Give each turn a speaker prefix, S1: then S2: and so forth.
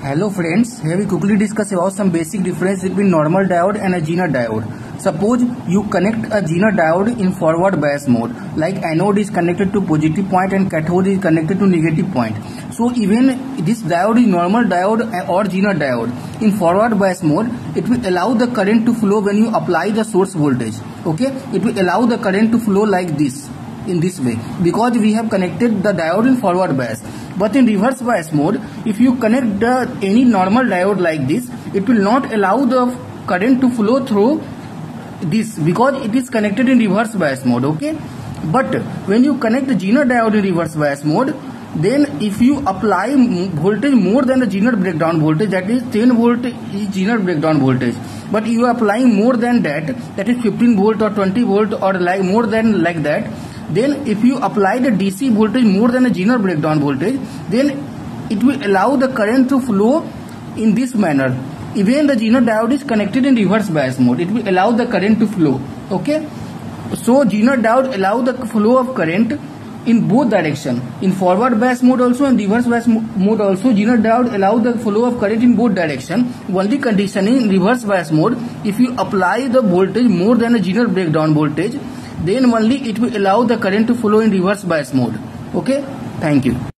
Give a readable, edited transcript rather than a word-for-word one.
S1: Hello friends, here we quickly discuss about some basic difference between normal diode and a Zener diode. Suppose you connect a Zener diode in forward bias mode, like anode is connected to positive point and cathode is connected to negative point. So even this diode is normal diode or Zener diode. In forward bias mode, it will allow the current to flow when you apply the source voltage. Okay, it will allow the current to flow like this, in this way, because we have connected the diode in forward bias. But in reverse bias mode, if you connect any normal diode like this, it will not allow the current to flow through this because it is connected in reverse bias mode. Okay, but when you connect the Zener diode in reverse bias mode, then if you apply voltage more than the Zener breakdown voltage, that is 10 volt is Zener breakdown voltage, but you are applying more than that, that is 15 volt or 20 volt or like more than like that, then if you apply the DC voltage more than a Zener breakdown voltage, then it will allow the current to flow in this manner. Even the Zener diode is connected in reverse bias mode, it will allow the current to flow. Okay, so Zener diode allow the flow of current in both direction, in forward bias mode also and reverse bias mode also. Zener diode allow the flow of current in both direction. Only condition in reverse bias mode, if you apply the voltage more than a Zener breakdown voltage, then only it will allow the current to flow in reverse bias mode. Okay, thank you.